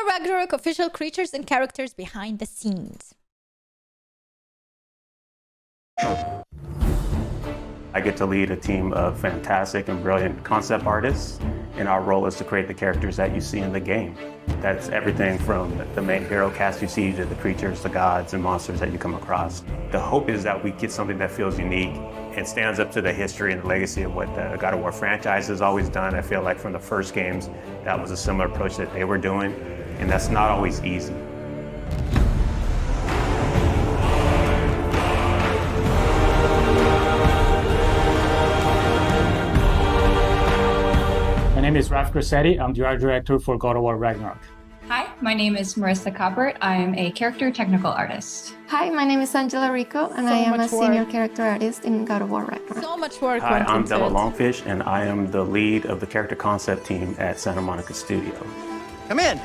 Ragnarök official creatures and characters behind the scenes. I get to lead a team of fantastic and brilliant concept artists, and our role is to create the characters that you see in the game. That's everything from the main hero cast you see to the creatures, the gods, and monsters that you come across. The hope is that we get something that feels unique and stands up to the history and the legacy of what the God of War franchise has always done. I feel like from the first games, that was a similar approach that they were doing, and that's not always easy. My name is Raf Grassetti. I'm the art director for God of War Ragnarok. Hi, my name is Marissa Coppert. I am a character technical artist. Hi, my name is Angela Rico, and I am a senior character artist in God of War Ragnarok. So much work. Hi, I'm Della Longfish, and I am the lead of the character concept team at Santa Monica Studio. Come in.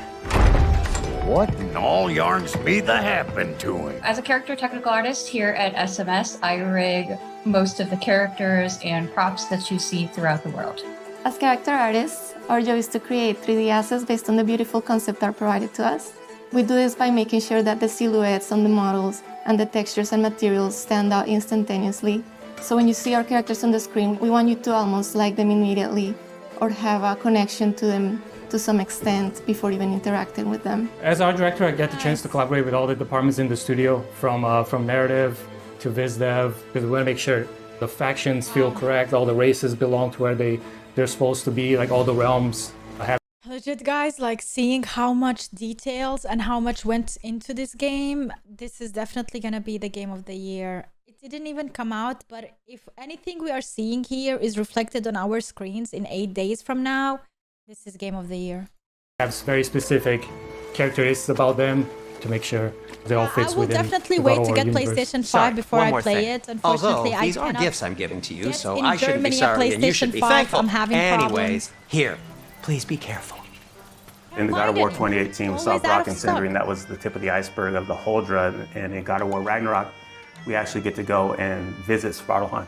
What in all yarns me that happened to him? As a character technical artist here at SMS, I rig most of the characters and props that you see throughout the world. As character artists, our job is to create 3D assets based on the beautiful concept art provided to us. We do this by making sure that the silhouettes on the models and the textures and materials stand out instantaneously. So when you see our characters on the screen, we want you to almost like them immediately or have a connection to them to some extent before even interacting with them. As art director, I get the chance to collaborate with all the departments in the studio, from narrative to viz dev, because we want to make sure the factions feel correct, all the races belong to where they're supposed to be, like all the realms. Legit, guys, like seeing how much details and how much went into this game, this is definitely gonna be the game of the year. It didn't even come out, but if anything we are seeing here is reflected on our screens in 8 days from now, this is game of the year. Have very specific characteristics about them to make sure they all fit within. I will definitely the God wait of to War get universe. PlayStation 5 Sorry, before one I more play thing. it. Unfortunately, Although these I are cannot gifts I'm giving to you, get so in I shouldn't be Germany a sorry and you should PlayStation be 5. thankful. I'm having Anyways, problems. here, please be careful. In the God of War 2018, we saw Always out Brock of and stock. Sindri, and that was the tip of the iceberg of the whole drug. And in God of War Ragnarok, we actually get to go and visit Svartalfheim,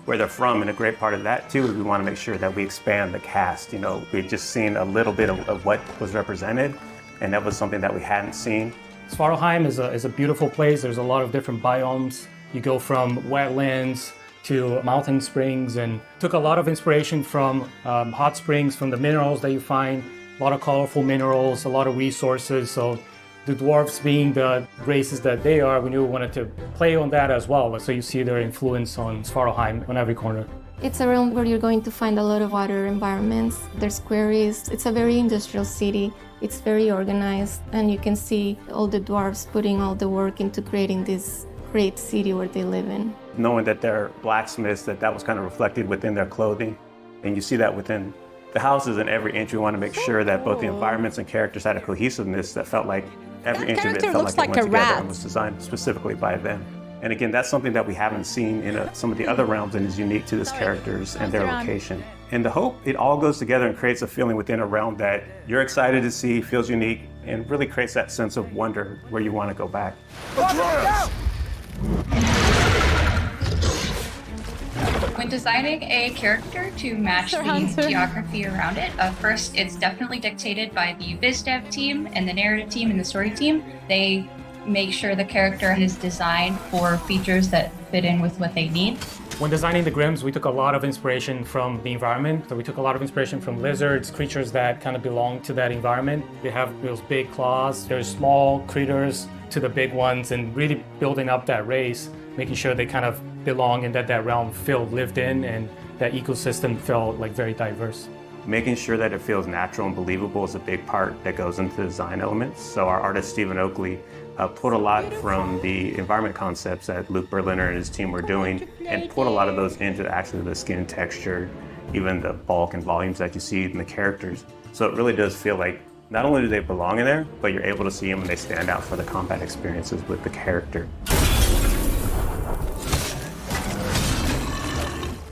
where they're from. And a great part of that, too, is we want to make sure that we expand the cast. You know, we'd just seen a little bit of what was represented, and that was something that we hadn't seen. Svartalfheim is a beautiful place. There's a lot of different biomes. You go from wetlands to mountain springs, and took a lot of inspiration from hot springs, from the minerals that you find, a lot of colorful minerals, a lot of resources. So the dwarves being the races that they are, we knew we wanted to play on that as well. So you see their influence on Svartalfheim on every corner. It's a realm where you're going to find a lot of water environments. There's quarries. It's a very industrial city. It's very organized, and you can see all the dwarves putting all the work into creating this great city where they live in. Knowing that they're blacksmiths, that was kind of reflected within their clothing. And you see that within the houses and every entry. We want to make sure that both the environments and characters had a cohesiveness that felt like every That entry of it character felt looks like it like went a together rat. and was designed specifically by them. And again, that's something that we haven't seen in some of the other realms and is unique to these characters and their location. And the hope, it all goes together and creates a feeling within a realm that you're excited to see, feels unique, and really creates that sense of wonder where you want to go back. When designing a character to match the geography around it, first it's definitely dictated by the biz dev team and the narrative team and the story team. They make sure the character is designed for features that fit in with what they need. When designing the Grims, we took a lot of inspiration from the environment. So we took a lot of inspiration from lizards, creatures that kind of belong to that environment. They have those big claws. There's small critters to the big ones, and really building up that race, making sure they kind of belong and that realm felt lived in and that ecosystem felt like very diverse. Making sure that it feels natural and believable is a big part that goes into the design elements. So our artist, Stephen Oakley, put a lot from the environment concepts that Luke Berliner and his team were doing and put a lot of those into actually the skin texture, even the bulk and volumes that you see in the characters. So it really does feel like not only do they belong in there, but you're able to see them and they stand out for the combat experiences with the character.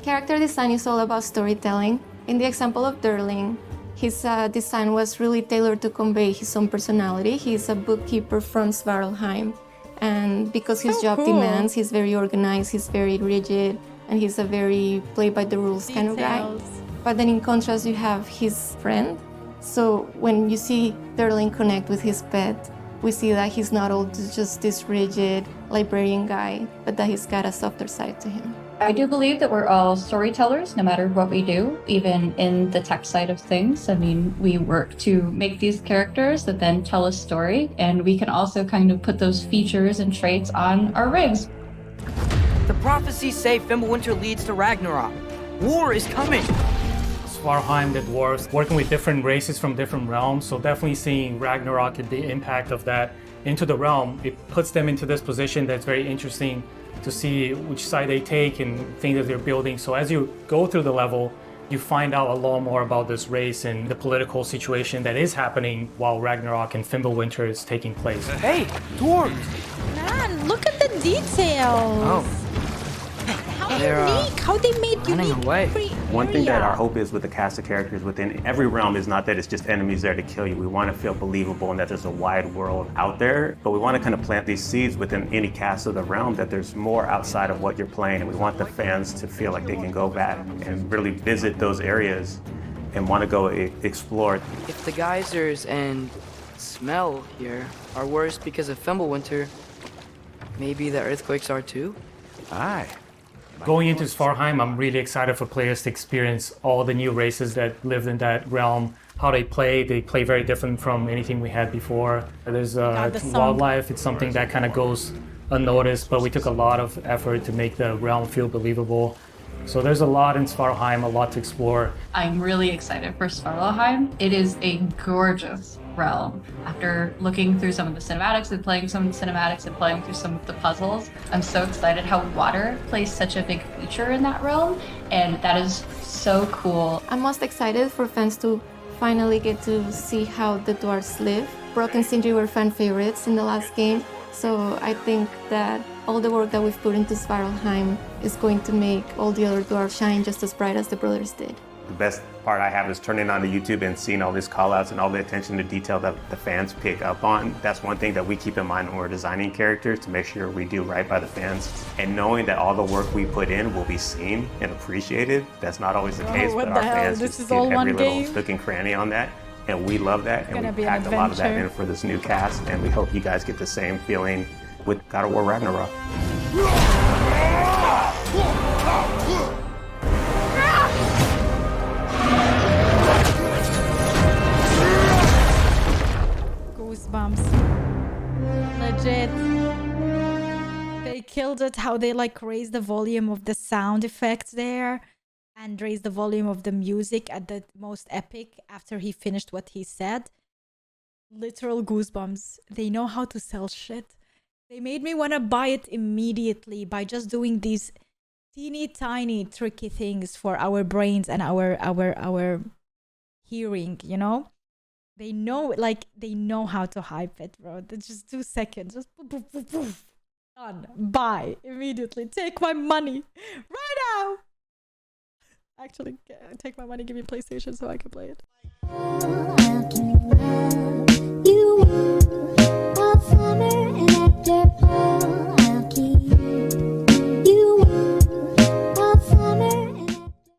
Character design is all about storytelling. In the example of Durling, his design was really tailored to convey his own personality. He's a bookkeeper from Svartalfheim, and because his job demands, he's very organized, he's very rigid, and he's a very play-by-the-rules kind of guy. But then in contrast, you have his friend, So when you see Sterling connect with his pet, we see that he's not all just this rigid librarian guy, but that he's got a softer side to him. I do believe that we're all storytellers no matter what we do, even in the tech side of things. I mean, we work to make these characters that then tell a story, and we can also kind of put those features and traits on our rigs. The prophecies say Fimbulwinter leads to Ragnarok. War is coming. Svartheim, the dwarves, working with different races from different realms, so definitely seeing Ragnarok and the impact of that into the realm, it puts them into this position that's very interesting to see which side they take and things that they're building. So as you go through the level, you find out a lot more about this race and the political situation that is happening while Ragnarok and Fimbulwinter is taking place. Hey, dwarves! Man, look at the details. Oh. How They're, unique. How they made running unique away. every One thing that area. our hope is with the cast of characters within every realm is not that it's just enemies there to kill you. We want to feel believable and that there's a wide world out there, but we want to kind of plant these seeds within any cast of the realm that there's more outside of what you're playing, and we want the fans to feel like they can go back and really visit those areas and want to go explore. If the geysers and smell here are worse because of Fimbulwinter, maybe the earthquakes are too? Aye. Going into Svartheim, I'm really excited for players to experience all the new races that lived in that realm, how they play. They play very different from anything we had before. There's the song. wildlife, it's something that kind of goes unnoticed, but we took a lot of effort to make the realm feel believable. So there's a lot in Svartheim, a lot to explore. I'm really excited for Svartalheim. It is a gorgeous realm. After looking through some of the cinematics and playing some of the cinematics and playing through some of the puzzles, I'm so excited how water plays such a big feature in that realm, and that is so cool. I'm most excited for fans to finally get to see how the dwarves live. Brock and Sindri were fan favorites in the last game, so I think that all the work that we've put into Svartalheim is going to make all the other dwarves shine just as bright as the brothers did. The best part I have is turning on the YouTube and seeing all these call-outs and all the attention to detail that the fans pick up on. That's one thing that we keep in mind when we're designing characters, to make sure we do right by the fans. And knowing that all the work we put in will be seen and appreciated. That's not always the case, what but the our hell? fans This just is get all every one little game? nook and cranny on that. And we love that, and gonna we be an packed a lot of that adventure. in for this new cast, and we hope you guys get the same feeling with God of War Ragnarok. Goosebumps. Legit. They killed it how they like raised the volume of the sound effects there and raised the volume of the music at the most epic after he finished what he said. Literal goosebumps. They know how to sell shit. They made me want to buy it immediately by just doing these teeny tiny tricky things for our brains and our hearing, you know? They know how to hype it, bro. That's just 2 seconds. Just poof, poof, poof, poof. Done. Buy immediately. Take my money right now. Actually, take my money, give me PlayStation so I can play it.